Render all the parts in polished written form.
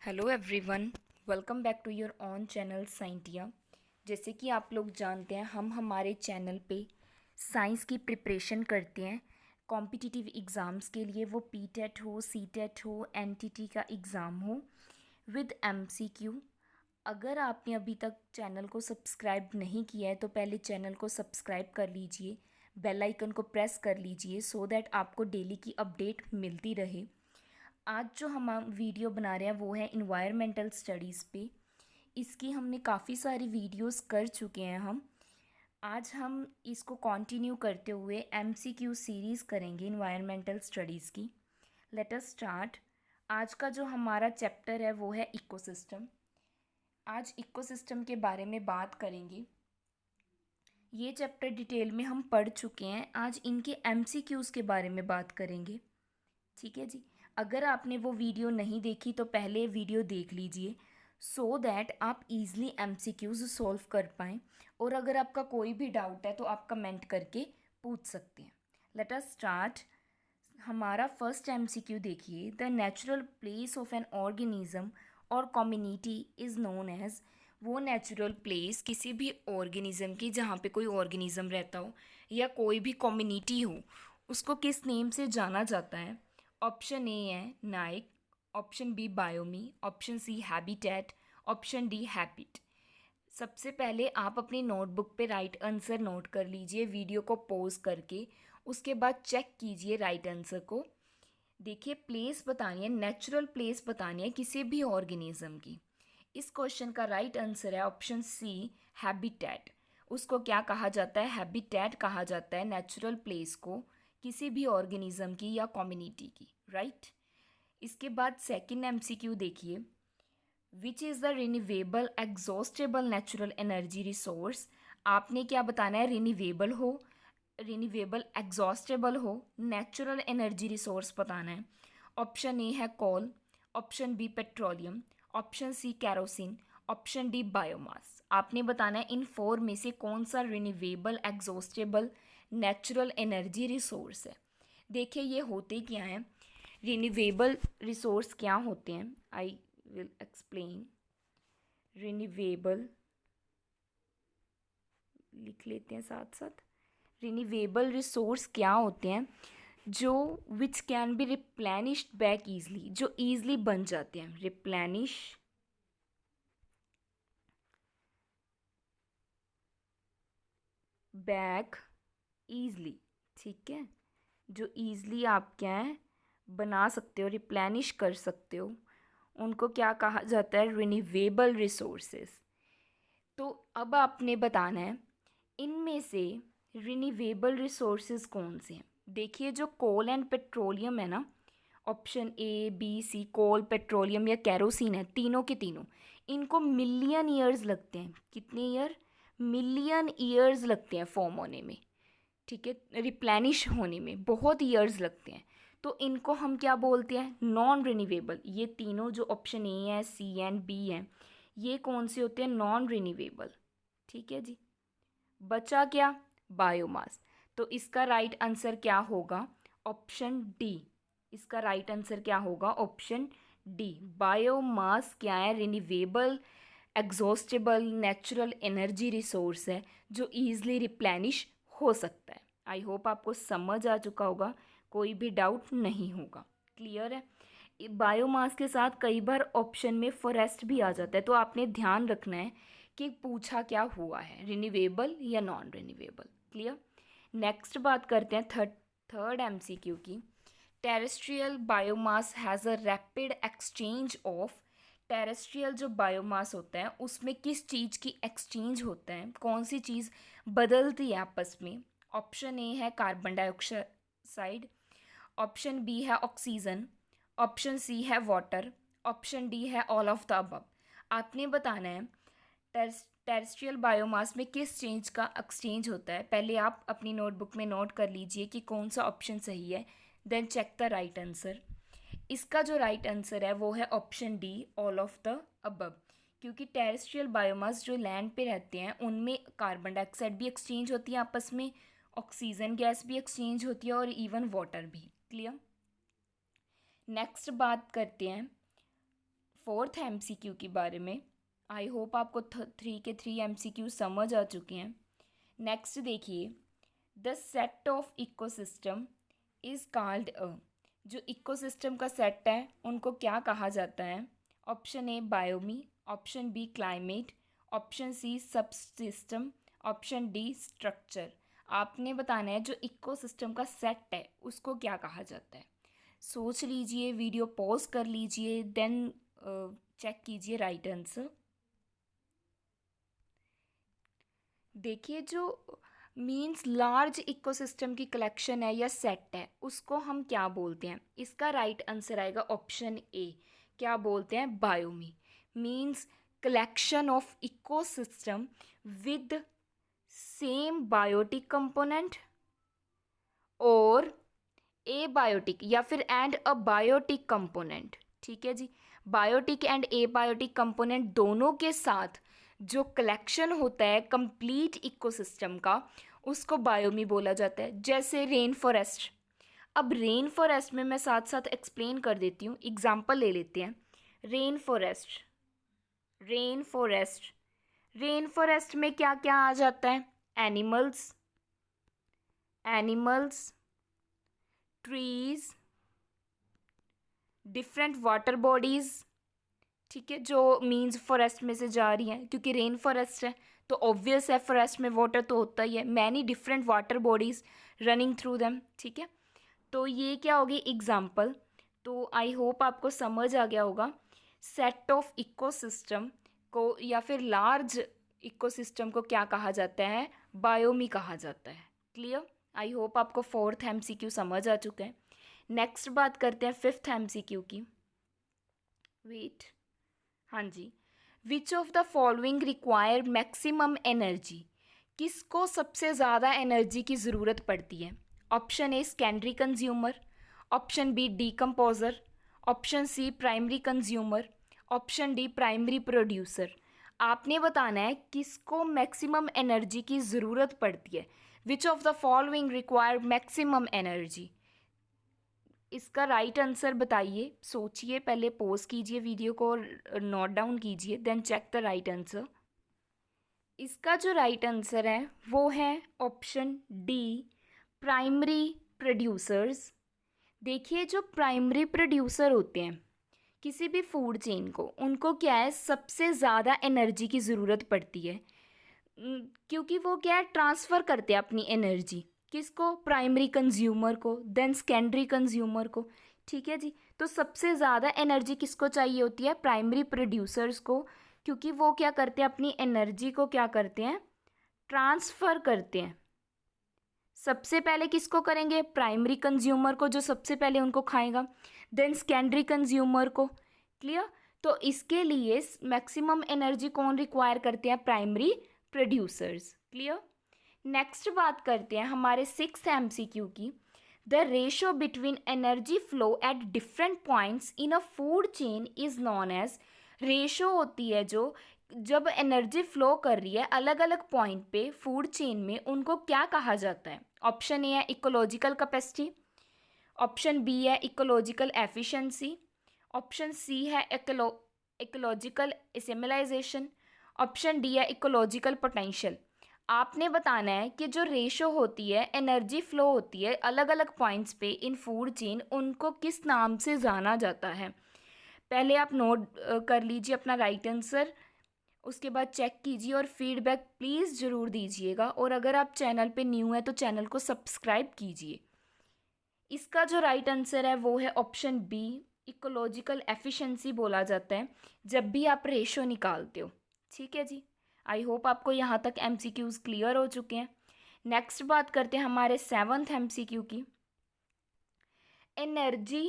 Hello everyone, welcome back to your own channel scientia. जैसे कि आप लोग जानते हैं, हम हमारे चैनल पे साइंस की प्रिपरेशन करते हैं कॉम्पिटिटिव एग्ज़ाम्स के लिए, वो पीटेट हो, सीटेट हो, एनटीटी का एग्ज़ाम हो, विद एमसीक्यू। अगर आपने अभी तक चैनल को सब्सक्राइब नहीं किया है तो पहले चैनल को सब्सक्राइब कर लीजिए, बेल आइकन को प्रेस कर लीजिए सो दैट आपको डेली की अपडेट मिलती रहे। आज जो हम वीडियो बना रहे हैं वो है इन्वायरमेंटल स्टडीज़ पे। इसकी हमने काफ़ी सारी वीडियोस कर चुके हैं आज हम इसको कंटिन्यू करते हुए एमसीक्यू सीरीज़ करेंगे इन्वायरमेंटल स्टडीज़ की। Let us start. आज का जो हमारा चैप्टर है वो है इकोसिस्टम। आज इकोसिस्टम के बारे में बात करेंगे। ये चैप्टर डिटेल में हम पढ़ चुके हैं, आज इनके एमसीक्यूज़ के बारे में बात करेंगे। ठीक है जी। अगर आपने वो वीडियो नहीं देखी तो पहले वीडियो देख लीजिए सो दैट आप इजीली एमसीक्यूज़ सॉल्व कर पाएँ। और अगर आपका कोई भी डाउट है तो आप कमेंट करके पूछ सकते हैं। Let us start. हमारा फर्स्ट एमसीक्यू देखिए, the natural place of an organism और कम्युनिटी इज़ नोन एज। वो नेचुरल प्लेस किसी भी ऑर्गेनिज्म की जहाँ पे कोई ऑर्गेनिज्म रहता हो या कोई भी कम्युनिटी हो, उसको किस नेम से जाना जाता है? ऑप्शन ए है niche, option B biome, option C habitat, option D habit. सबसे पहले आप अपनी नोटबुक पे राइट आंसर नोट कर लीजिए वीडियो को पॉज करके। उसके बाद चेक कीजिए राइट आंसर को। देखिए, प्लेस बतानी है, नेचुरल प्लेस बतानी है किसी भी ऑर्गेनिज्म की। इस क्वेश्चन का राइट आंसर है ऑप्शन सी हैबिटेट। उसको क्या कहा जाता है? हैबिटेट कहा जाता है नेचुरल प्लेस को किसी भी ऑर्गेनिज्म की या कम्युनिटी की, राइट। इसके बाद सेकंड एमसीक्यू देखिए, which is the renewable exhaustible natural energy resource. आपने क्या बताना है? रिन्यूवेबल हो, रिन्यूवेबल एग्जॉस्टेबल हो, नेचुरल एनर्जी रिसोर्स बताना है। ऑप्शन ए है coal, option B petroleum, option C kerosene, option D biomass. आपने बताना है इन फोर में से कौन सा renewable exhaustible natural energy resource है। देखिए, ये होते क्या हैं रिन्यूवेबल रिसोर्स? क्या होते हैं? I will explain. रिन्यूवेबल लिख लेते हैं साथ साथ। रिन्यूवेबल रिसोर्स क्या होते हैं? जो which can be replenished back easily, जो ईजली बन जाते हैं। रिप्लेनिश बैक ईजली, ठीक है। जो ईजली आप क्या है बना सकते हो, रिप्लेनिश कर सकते हो, उनको क्या कहा जाता है? Renewable resources. तो अब आपने बताना है इनमें से रिन्यूवेबल रिसोर्सेज कौन से हैं। देखिए, जो कोल एंड पेट्रोलियम है ना, option A B C, coal, petroleum या कैरोसिन है, तीनों के तीनों इनको मिलियन ईयर्स लगते हैं। कितने ईयर? मिलियन ईयर्स लगते हैं फॉर्म होने में, ठीक है। रिप्लेनिश होने में बहुत ईयर्स लगते हैं। तो इनको हम क्या बोलते हैं? Non renewable. ये तीनों जो ऑप्शन ए है, सी एंड बी हैं, ये कौन से होते हैं? नॉन रिन्यूवेबल, ठीक है जी। बचा क्या? बायोमास। तो इसका राइट आंसर क्या होगा? Option D. इसका राइट आंसर क्या होगा? Option D. बायोमास क्या है? Renewable exhaustible natural energy resource है जो ईजिली रिप्लेनिश हो सकता है। आई होप आपको समझ आ चुका होगा, कोई भी डाउट नहीं होगा, क्लियर है। बायोमास के साथ कई बार ऑप्शन में फॉरेस्ट भी आ जाता है, तो आपने ध्यान रखना है कि पूछा क्या हुआ है, रिन्यूवेबल या नॉन रिन्यूवेबल, क्लियर। नेक्स्ट बात करते हैं थर्ड एमसीक्यू की। Terrestrial biomass has a rapid exchange of. Terrestrial जो बायोमास होता है उसमें किस चीज़ की एक्सचेंज होता है? कौन सी चीज़ बदलती है आपस में? ऑप्शन ए है कार्बन डाइऑक्साइड, ऑप्शन बी है ऑक्सीजन, ऑप्शन सी है वाटर, ऑप्शन डी है ऑल ऑफ द अबव। आपने बताना है टेरेस्ट्रियल बायोमास में किस चीज़ का एक्सचेंज होता है। पहले आप अपनी नोटबुक में नोट कर लीजिए कि कौन सा ऑप्शन सही है, then check the right answer. इसका जो राइट आंसर है वो है option D, all of the above. क्योंकि टेरेस्ट्रियल बायोमास जो लैंड पे रहते हैं उनमें कार्बन डाइऑक्साइड भी एक्सचेंज होती है आपस में, ऑक्सीजन गैस भी एक्सचेंज होती है और इवन वाटर भी, क्लियर। नेक्स्ट बात करते हैं फोर्थ एमसीक्यू के बारे में। आई होप आपको 3 के 3 एमसीक्यू समझ आ चुके हैं। नेक्स्ट देखिए, the set of ecosystem is called a. जो इकोसिस्टम का सेट है उनको क्या कहा जाता है? Option A biome, option B climate, option C subsystem, option D structure. आपने बताना है जो इकोसिस्टम का सेट है उसको क्या कहा जाता है। सोच लीजिए, वीडियो पॉज कर लीजिए, देन चेक कीजिए राइट आंसर। देखिए, जो मीन्स लार्ज इकोसिस्टम की कलेक्शन है या सेट है उसको हम क्या बोलते हैं? इसका राइट आंसर आएगा ऑप्शन ए। क्या बोलते हैं? Biome. Means collection of ecosystem with same biotic component और ए बायोटिक या फिर एंड अ बायोटिक कंपोनेंट। ठीक है जी, biotic and abiotic component दोनों के साथ जो कलेक्शन होता है कंप्लीट इकोसिस्टम का उसको बायोमी बोला जाता है। जैसे रेन फॉरेस्ट। अब रेन फॉरेस्ट में मैं साथ साथ एक्सप्लेन कर देती हूँ, एग्जांपल ले लेते हैं। Rain forest, rain forest, rain forest में क्या क्या आ जाता है? Animals, animals, trees, different water bodies. ठीक है, जो मीन्स फॉरेस्ट में से जा रही हैं, क्योंकि रेन फॉरेस्ट है तो ऑब्वियस है फॉरेस्ट में वाटर तो होता ही है। Many different water bodies running through them. ठीक है, तो ये क्या होगी? एग्जाम्पल। तो आई होप आपको समझ आ गया होगा। सेट ऑफ इकोसिस्टम को या फिर लार्ज इकोसिस्टम को क्या कहा जाता है? बायोमी कहा जाता है। क्लियर? आई होप आपको फोर्थ एमसीक्यू समझ आ चुका है। नेक्स्ट बात करते हैं फिफ्थ एमसीक्यू की। वेट, हाँ जी। Which of the following require maximum energy? किसको सबसे ज़्यादा एनर्जी की ज़रूरत पड़ती है? Option A secondary consumer, option B decomposer, option C primary consumer, option D primary producer. आपने बताना है किसको मैक्सिमम एनर्जी की ज़रूरत पड़ती है। Which of the following require maximum energy? इसका राइट आंसर बताइए। सोचिए, पहले पॉज कीजिए वीडियो को और नोट डाउन कीजिए, then check the right answer. इसका जो राइट आंसर है वो है ऑप्शन डी, प्राइमरी प्रोड्यूसर्स। देखिए, जो प्राइमरी प्रोड्यूसर होते हैं किसी भी फूड चेन को, उनको क्या है? सबसे ज़्यादा एनर्जी की ज़रूरत पड़ती है। क्योंकि वो क्या है? ट्रांसफ़र करते हैं अपनी एनर्जी। किसको? प्राइमरी कंज्यूमर को, देन सेकेंडरी कंज्यूमर को। ठीक है जी, तो सबसे ज़्यादा एनर्जी किसको चाहिए होती है? प्राइमरी प्रोड्यूसर्स को, क्योंकि वो क्या करते हैं? अपनी एनर्जी को क्या करते हैं? ट्रांसफ़र करते हैं। सबसे पहले किसको करेंगे? प्राइमरी कंज्यूमर को, जो सबसे पहले उनको खाएगा, देन सेकेंडरी कंज्यूमर को। क्लियर? तो इसके लिए मैक्सिमम एनर्जी कौन रिक्वायर करते हैं? Primary producers. क्लियर? नेक्स्ट बात करते हैं हमारे सिक्स्थ एमसीक्यू की। The ratio between energy flow at different points in a food chain is known as. Ratio होती है जो जब एनर्जी फ्लो कर रही है अलग अलग पॉइंट पे फूड चेन में, उनको क्या कहा जाता है? ऑप्शन ए है इकोलॉजिकल कैपेसिटी, ऑप्शन बी है इकोलॉजिकल एफिशिएंसी, ऑप्शन सी है इकोलॉजिकल एसिमिलाइजेशन, ऑप्शन डी है इकोलॉजिकल पोटेंशियल। आपने बताना है कि जो रेशो होती है, एनर्जी फ्लो होती है अलग अलग पॉइंट्स पे इन फूड चेन, उनको किस नाम से जाना जाता है? पहले आप नोट कर लीजिए अपना राइट आंसर, उसके बाद चेक कीजिए और फीडबैक प्लीज़ ज़रूर दीजिएगा। और अगर आप चैनल पे न्यू हैं तो चैनल को सब्सक्राइब कीजिए। इसका जो राइट आंसर है वो है ऑप्शन बी, इकोलॉजिकल एफिशिएंसी बोला जाता है जब भी आप रेशो निकालते हो। ठीक है जी, आई होप आपको यहाँ तक एमसीक्यूज़ क्लियर हो चुके हैं। नेक्स्ट बात करते हैं हमारे सेवन्थ एमसीक्यू की। Energy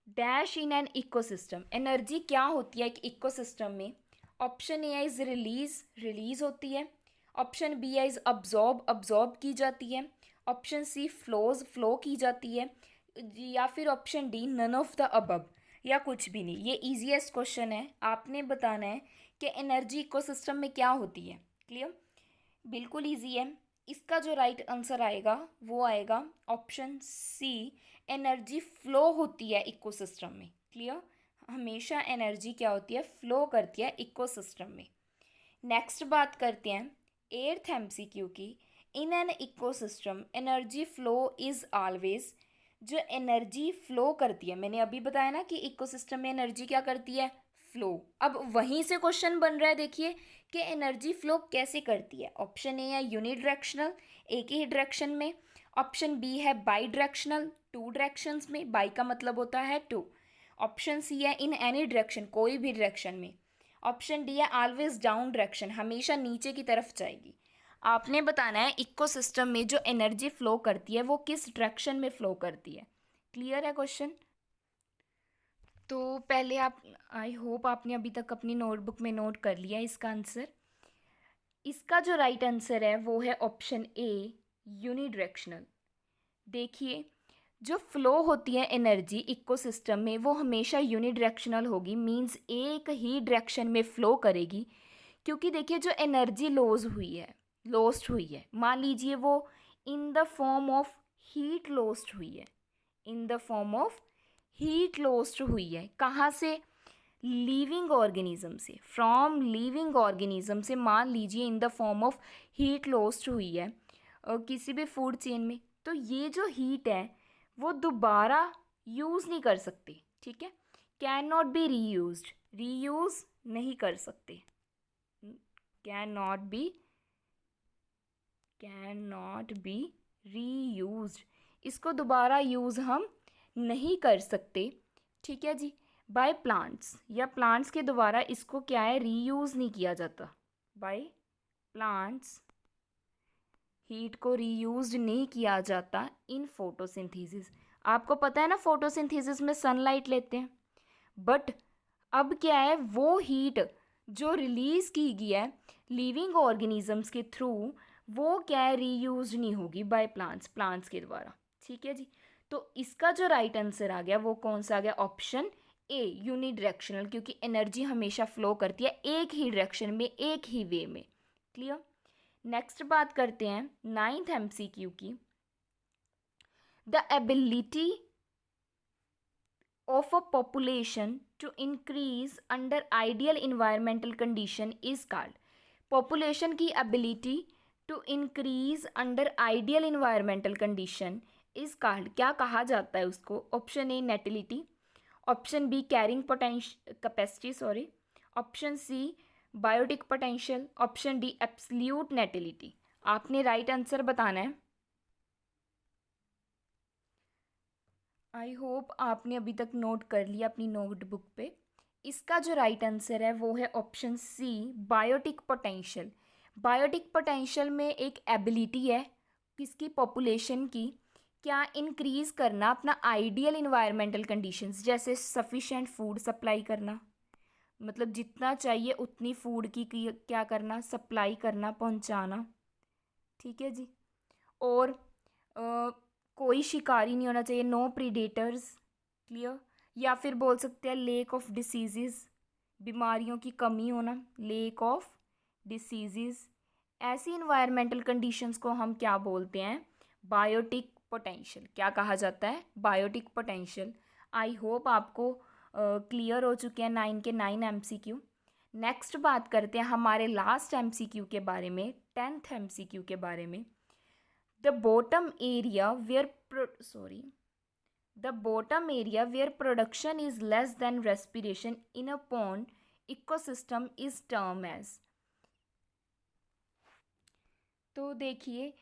dash in an ecosystem. Energy क्या होती है एक इकोसिस्टम में? Option A is release, release होती है। Option B is absorb, absorb की जाती है। ऑप्शन सी फ्लोज, फ्लो की जाती है। या फिर option D none of the above, या कुछ भी नहीं। ये ईजीएस्ट क्वेश्चन है, आपने बताना है कि एनर्जी इकोसिस्टम में क्या होती है। क्लियर? बिल्कुल ईजी है। इसका जो राइट आंसर आएगा वो आएगा ऑप्शन सी, एनर्जी फ्लो होती है इकोसिस्टम में। क्लियर? हमेशा एनर्जी क्या होती है, फ्लो करती है इकोसिस्टम में। नेक्स्ट बात करते हैं 8th MCQ की। इन an ecosystem energy flow is always. जो एनर्जी फ्लो करती है, मैंने अभी बताया ना कि इकोसिस्टम में एनर्जी क्या करती है, फ्लो। अब वहीं से क्वेश्चन बन रहा है, देखिए कि एनर्जी फ्लो कैसे करती है। ऑप्शन ए है यूनिडायरेक्शनल, एक ही डायरेक्शन में। ऑप्शन बी है बाई डायरेक्शनल, टू डायरेक्शंस में, बाई का मतलब होता है टू। ऑप्शन सी है इन एनी डायरेक्शन, कोई भी डायरेक्शन में। ऑप्शन डी है ऑलवेज डाउन डायरेक्शन, हमेशा नीचे की तरफ जाएगी। आपने बताना है इकोसिस्टम में जो एनर्जी फ्लो करती है वो किस डायरेक्शन में फ्लो करती है। क्लियर है क्वेश्चन? तो पहले आप, आई होप आपने अभी तक अपनी नोटबुक में नोट कर लिया इसका आंसर। इसका जो राइट आंसर है वो है ऑप्शन ए, यूनिडायरेक्शनल। देखिए, जो फ्लो होती है एनर्जी इकोसिस्टम में वो हमेशा यूनिडायरेक्शनल होगी, मींस एक ही डायरेक्शन में फ्लो करेगी। क्योंकि देखिए जो एनर्जी लॉस्ट हुई है, मान लीजिए वो in the form of heat lost हुई है, in the form of heat lost हुई है। कहाँ से? लिविंग ऑर्गेनिज्म से, फ्रॉम लिविंग ऑर्गेनिज्म से मान लीजिए in the form of heat lost हुई है किसी भी फूड चेन में। तो ये जो हीट है वो दोबारा यूज़ नहीं कर सकते, ठीक है। Can not be reused, reuse नहीं कर सकते। कैन नॉट बी रीयूज्ड, इसको दोबारा यूज़ हम नहीं कर सकते, ठीक है जी। बाय प्लांट्स, या प्लांट्स के द्वारा इसको क्या है, रीयूज़ नहीं किया जाता। बाय प्लांट्स हीट को रीयूज्ड नहीं किया जाता इन फोटोसिंथेसिस। आपको पता है ना फोटोसिंथेसिस में सनलाइट लेते हैं, बट अब क्या है, वो हीट जो रिलीज़ की गई है लिविंग ऑर्गेनिजम्स के थ्रू वो क्या है, रीयूज नहीं होगी बाय प्लांट्स के द्वारा, ठीक है जी। तो इसका जो राइट आंसर आ गया वो कौन सा आ गया, ऑप्शन ए, यूनिडायरेक्शनल, क्योंकि एनर्जी हमेशा फ्लो करती है एक ही डायरेक्शन में, एक ही वे में। क्लियर? नेक्स्ट बात करते हैं 9th MCQ की। The ability of a population to increase under ideal environmental condition is called। population की ability to increase under ideal environmental condition is called, क्या कहा जाता है उसको? Option A natality, option B carrying capacity, sorry, option C biotic potential, option D absolute natality. आपने right answer बताना है। I hope आपने अभी तक नोट कर लिया अपनी नोटबुक पे। इसका जो राइट आंसर है वो है option C, biotic potential. Biotic potential में एक एबिलिटी है किसकी, पॉपुलेशन की, क्या इंक्रीज़ करना अपना आइडियल इन्वायरमेंटल कंडीशंस, जैसे सफिशेंट फूड सप्लाई करना, मतलब जितना चाहिए उतनी फूड की क्या करना, सप्लाई करना, पहुंचाना, ठीक है जी। और कोई शिकारी नहीं होना चाहिए, नो प्रीडेटर्स। क्लियर? या फिर बोल सकते हैं लेक ऑफ डिसीजेस, बीमारियों की कमी होना, लेक ऑफ डिसीजेस। ऐसी इन्वायरमेंटल कंडीशंस को हम क्या बोलते हैं, बायोटिक पोटेंशियल। क्या कहा जाता है, बायोटिक पोटेंशियल। आई होप आपको क्लियर हो चुके हैं 9 के 9 MCQ। नेक्स्ट बात करते हैं हमारे लास्ट MCQ के बारे में, 10th MCQ के बारे में। The bottom area where the bottom area where production is less than respiration in a pond ecosystem is termed as। तो देखिए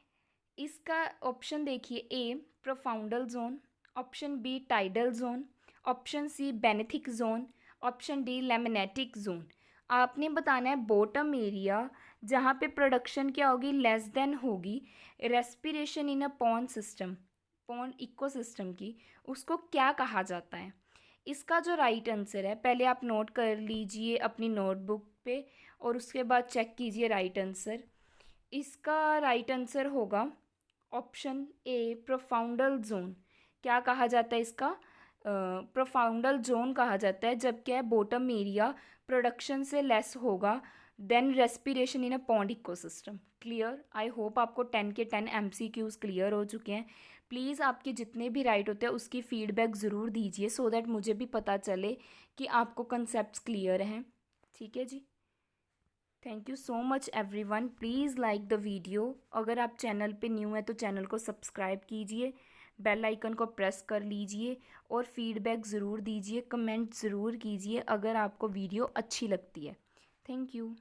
इसका ऑप्शन देखिए, A profundal zone, option B tidal zone, option C benthic zone, option D limnetic zone. आपने बताना है bottom area जहाँ पे production क्या होगी, लेस देन होगी respiration in a pond system, pond ecosystem की, उसको क्या कहा जाता है। इसका जो राइट आंसर है, पहले आप नोट कर लीजिए अपनी नोटबुक पे और उसके बाद चेक कीजिए राइट आंसर। इसका राइट आंसर होगा ऑप्शन ए, प्रोफाउंडल जोन। क्या कहा जाता है इसका, प्रोफाउंडल जोन कहा जाता है जब क्या है बॉटम एरिया प्रोडक्शन से लेस होगा then respiration in a pond ecosystem. Clear? I hope आपको 10 के 10 MCQs क्लियर हो चुके हैं। प्लीज़ आपके जितने भी राइट होते हैं उसकी फ़ीडबैक ज़रूर दीजिए, सो दैट मुझे भी पता चले कि आपको कंसेप्ट्स क्लियर हैं। ठीक है जी। Thank you so much everyone. Please like the video. अगर आप चैनल पे न्यू हैं तो चैनल को सब्सक्राइब कीजिए, बेल आइकन को प्रेस कर लीजिए और फीडबैक ज़रूर दीजिए, कमेंट ज़रूर कीजिए अगर आपको वीडियो अच्छी लगती है। Thank you.